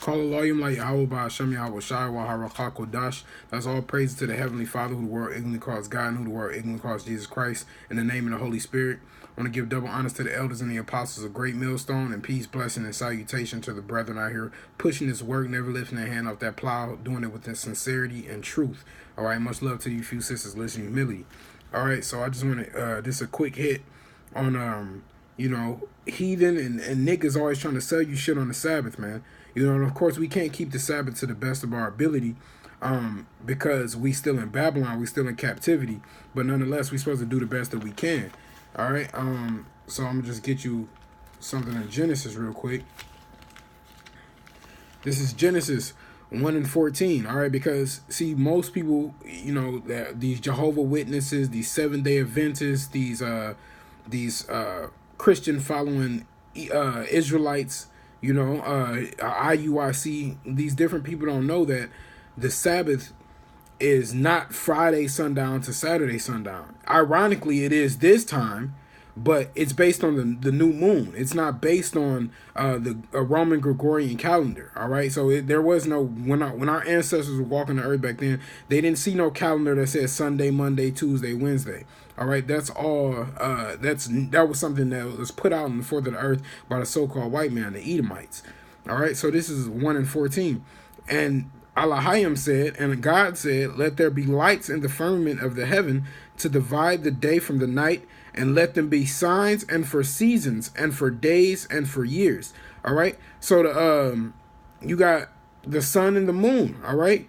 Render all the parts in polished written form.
Call a volume like Yahweh by Hashem Yahweh Shai Waharakha Kodash. That's all praise to the Heavenly Father, who the world ignorantly calls God, and who the world ignorantly calls Jesus Christ, in the name of the Holy Spirit. I want to give double honors to the elders and the apostles of Great Millstone, and peace, blessing, and salutation to the brethren out here pushing this work, never lifting their hand off that plow, doing it with sincerity and truth. All right, much love to you few sisters listening humility. All right, so I just want to just a quick hit on Heathen and niggas always trying to sell you shit on the Sabbath, man. And of course we can't keep the Sabbath to the best of our ability, because we still in Babylon, we still in captivity, but nonetheless we supposed to do the best that we can. All right, so I'm gonna just get you something in Genesis real quick. This is Genesis 1:14. All right, because see, most people, that these Jehovah Witnesses, these Seventh-day Adventists, these Christian following Israelites, IUIC, these different people don't know that the Sabbath is not Friday sundown to Saturday sundown. Ironically, it is this time, but it's based on the new moon. It's not based on the Roman Gregorian calendar. All right, so there was no, when our ancestors were walking the earth back then, they didn't see no calendar that said Sunday, Monday, Tuesday, Wednesday. All right, that's all. That was something that was put out in the fourth of the earth by the so-called white man, the Edomites. All right, so this is 1:14, and Elohim said, and God said, "Let there be lights in the firmament of the heaven to divide the day from the night, and let them be signs and for seasons and for days and for years." All right, so you got the sun and the moon. All right.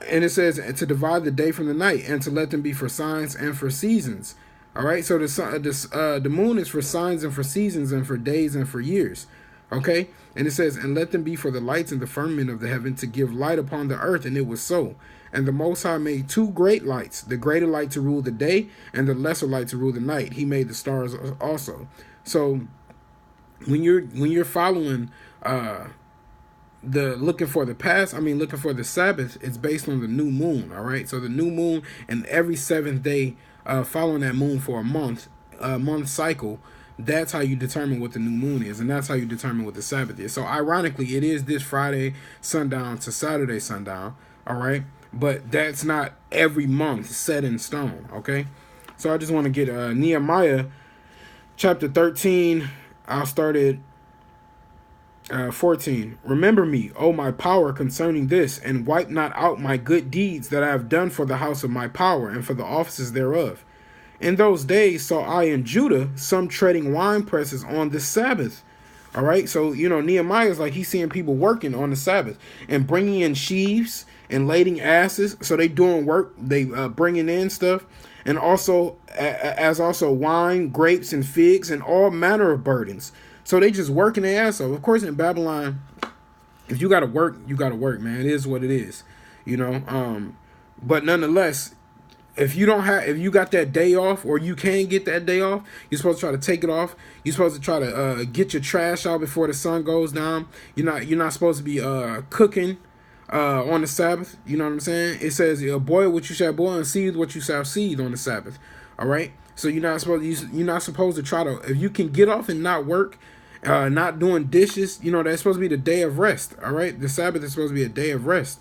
And it says to divide the day from the night, and to let them be for signs and for seasons. All right, so the moon is for signs and for seasons and for days and for years. Okay, and it says, and let them be for the lights in the firmament of the heaven to give light upon the earth, and it was so. And the Most High made two great lights, the greater light to rule the day, and the lesser light to rule the night. He made the stars also. So when you're following looking for the Sabbath, it's based on the new moon. All right, so the new moon, and every seventh day following that moon for a month cycle, that's how you determine what the new moon is, and that's how you determine what the Sabbath is. So ironically, it is this Friday sundown to Saturday sundown. All right, but that's not every month set in stone. Okay, so I just want to get Nehemiah chapter 13. I'll start at 14. Remember me, O my power, concerning this, and wipe not out my good deeds that I have done for the house of my power and for the offices thereof. In those days saw I in Judah some treading wine presses on the Sabbath. All right, so Nehemiah is like, he's seeing people working on the Sabbath and bringing in sheaves and lading asses. So they doing work, they bringing in stuff, and also also wine, grapes, and figs, and all manner of burdens. So they just working their ass off. Of course, in Babylon, if you gotta work, you gotta work, man. It is what it is, But nonetheless, if you got that day off, or you can get that day off, you're supposed to try to take it off. You're supposed to try to get your trash out before the sun goes down. You're not supposed to be cooking on the Sabbath. You know what I'm saying? It says, boil what you shall boil and seethe what you shall seethe on the Sabbath. All right. So you're not supposed to try to, if you can get off and not work, not doing dishes, that's supposed to be the day of rest. All right, the Sabbath is supposed to be a day of rest.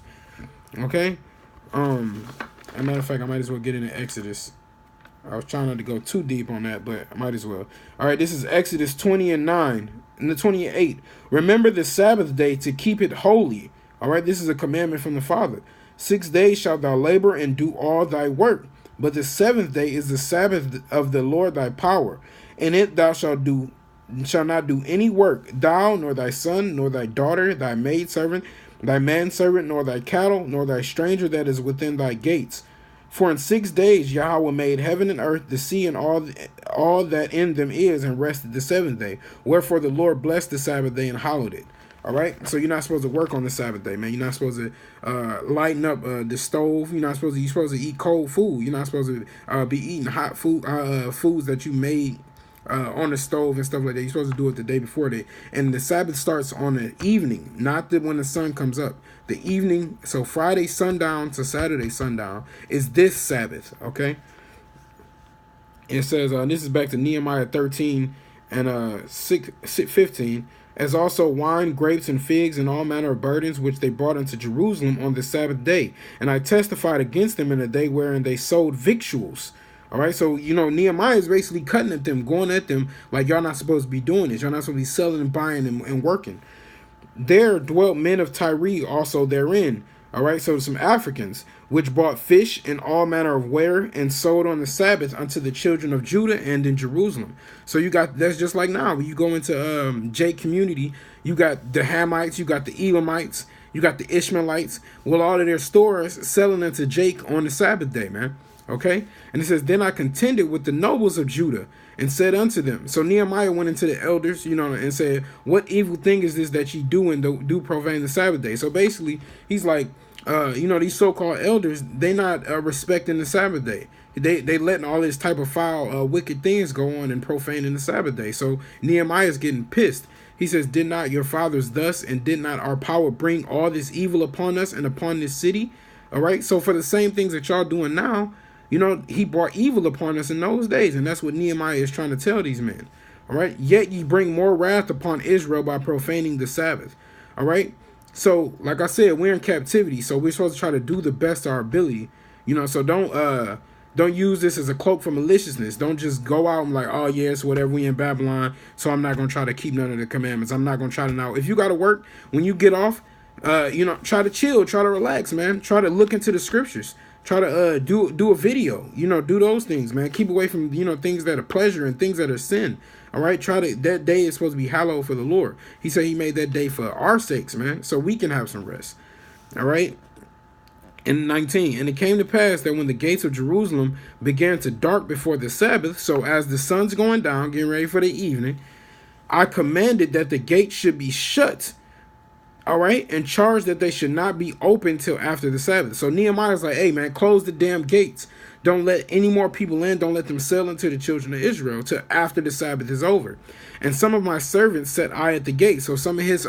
Okay. As a matter of fact, I might as well get into Exodus. I was trying not to go too deep on that, but I might as well. All right, this is Exodus 20:9 and the 28. Remember the Sabbath day to keep it holy. All right, this is a commandment from the Father. 6 days shalt thou labor and do all thy work, but the seventh day is the Sabbath of the Lord thy power. In it thou shalt not do any work, thou, nor thy son, nor thy daughter, thy maidservant, thy manservant, nor thy cattle, nor thy stranger that is within thy gates. For in 6 days Yahweh made heaven and earth, the sea, and all that in them is, and rested the seventh day. Wherefore the Lord blessed the Sabbath day and hallowed it. All right, so you're not supposed to work on the Sabbath day, man. You're not supposed to lighten up the stove. You're supposed to eat cold food. You're not supposed to be eating hot food, foods that you made on the stove and stuff like that. You're supposed to do it the day before that. And the Sabbath starts on the evening, not when the sun comes up. The evening, so Friday sundown to Saturday sundown is this Sabbath, okay? It says, this is back to Nehemiah 13 and 15. as also wine, grapes, and figs, and all manner of burdens, which they brought into Jerusalem on the Sabbath day. And I testified against them in a day wherein they sold victuals. All right, so Nehemiah is basically cutting at them, going at them like y'all not supposed to be doing this. Y'all not supposed to be selling and buying and working. There dwelt men of Tyre also therein. All right, so some Africans, which bought fish and all manner of ware and sold on the Sabbath unto the children of Judah and in Jerusalem. So that's just like now when you go into Jake community, you got the Hamites, you got the Elamites, you got the Ishmaelites. Well, all of their stores selling unto Jake on the Sabbath day, man. Okay, and it says, then I contended with the nobles of Judah and said unto them. So Nehemiah went into the elders, and said, what evil thing is this that ye do and do profane the Sabbath day? So basically, he's like, these so-called elders, they not respecting the Sabbath day. They letting all this type of foul, wicked things go on and profaning the Sabbath day. So Nehemiah is getting pissed. He says, did not your fathers thus, and did not our power bring all this evil upon us and upon this city? All right. So for the same things that y'all doing now, he brought evil upon us in those days. And that's what Nehemiah is trying to tell these men. All right. Yet ye bring more wrath upon Israel by profaning the Sabbath. All right. So, like I said, we're in captivity. So we're supposed to try to do the best of our ability. So don't use this as a cloak for maliciousness. Don't just go out and like, oh, yes, whatever, we in Babylon, so I'm not going to try to keep none of the commandments. I'm not going to try to now. If you got to work, when you get off, try to chill, try to relax, man. Try to look into the scriptures. Try to do a video, do those things, man. Keep away from, things that are pleasure and things that are sin. All right. That day is supposed to be hallowed for the Lord. He said he made that day for our sakes, man, so we can have some rest. All right. And 19, and it came to pass that when the gates of Jerusalem began to dark before the Sabbath, so as the sun's going down, getting ready for the evening, I commanded that the gates should be shut. All right, and charged that they should not be open till after the Sabbath. So Nehemiah's like, hey, man, close the damn gates. Don't let any more people in. Don't let them sell into the children of Israel till after the Sabbath is over. And some of my servants set I at the gate. So some of his,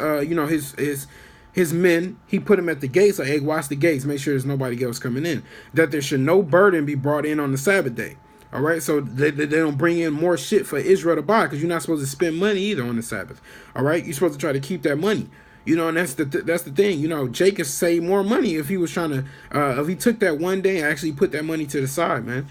his men, he put them at the gates. Like, hey, watch the gates. Make sure there's nobody else coming in. That there should no burden be brought in on the Sabbath day. All right, so they don't bring in more shit for Israel to buy, because you're not supposed to spend money either on the Sabbath. All right, you're supposed to try to keep that money. And that's the thing. Jake could save more money if he was trying to, if he took that one day and actually put that money to the side, man.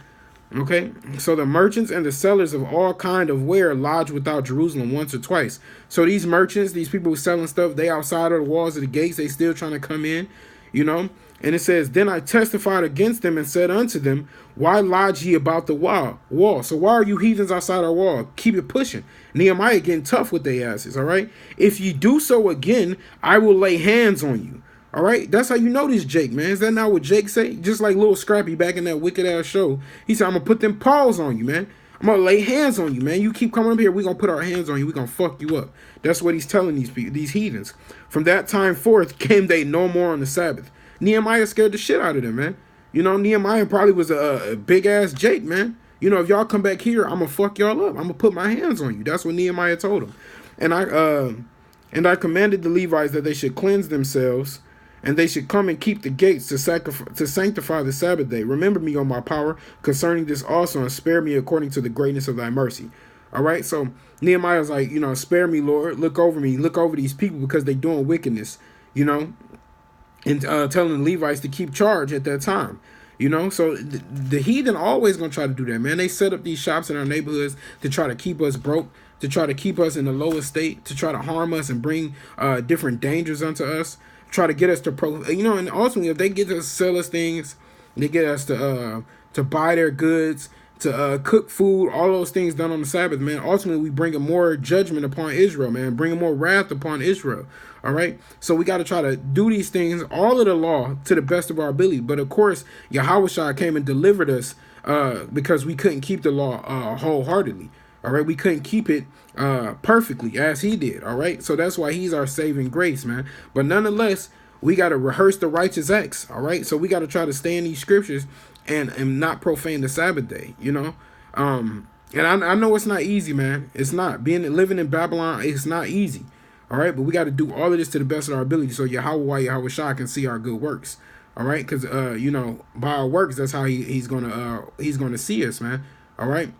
Okay, so the merchants and the sellers of all kind of ware lodged without Jerusalem once or twice. So these merchants, these people who selling stuff, they outside of the walls of the gates, they still trying to come in, And it says, then I testified against them and said unto them, why lodge ye about the wall? So why are you heathens outside our wall? Keep it pushing. Nehemiah getting tough with their asses, all right? If you do so again, I will lay hands on you. All right, that's how you know this Jake, man. Is that not what Jake say? Just like Little Scrappy back in that wicked ass show. He said, I'm gonna put them paws on you, man. I'm gonna lay hands on you, man. You keep coming up here, we're gonna put our hands on you, we're gonna fuck you up. That's what he's telling these people, these heathens. From that time forth came they no more on the Sabbath. Nehemiah scared the shit out of them, man. Nehemiah probably was a big ass Jake, man. If y'all come back here, I'm gonna fuck y'all up. I'm gonna put my hands on you. That's what Nehemiah told him. And I commanded the Levites that they should cleanse themselves, and they should come and keep the gates to sanctify the Sabbath day. Remember me, O my power, concerning this also, and spare me according to the greatness of thy mercy. All right, so Nehemiah's like, spare me, Lord. Look over me. Look over these people because they doing wickedness, and telling the Levites to keep charge at that time. So the heathen always going to try to do that, man. They set up these shops in our neighborhoods to try to keep us broke, to try to keep us in the lowest state, to try to harm us and bring different dangers unto us. Try to get us to and ultimately if they get us to sell us things, they get us to buy their goods, to cook food, all those things done on the Sabbath, man. Ultimately, we bring a more judgment upon Israel, man. Bring a more wrath upon Israel. All right. So we got to try to do these things, all of the law, to the best of our ability. But of course, Yahushua came and delivered us because we couldn't keep the law wholeheartedly. All right. We couldn't keep it perfectly as he did. All right. So that's why he's our saving grace, man. But nonetheless, we got to rehearse the righteous acts. All right. So we got to try to stay in these scriptures and not profane the Sabbath day, And I know it's not easy, man. It's not. Living in Babylon, it's not easy. All right. But we got to do all of this to the best of our ability so Yahushua can see our good works. All right. Because, by our works, that's how he's going to see us, man. All right.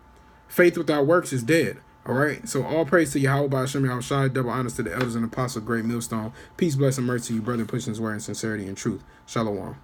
Faith without works is dead. All right. So all praise to Yahweh by Hashem Yahweh Shai, double honors to the elders and apostles, great millstone. Peace, blessing, mercy to you, brother, pushing his word in sincerity and truth. Shalom.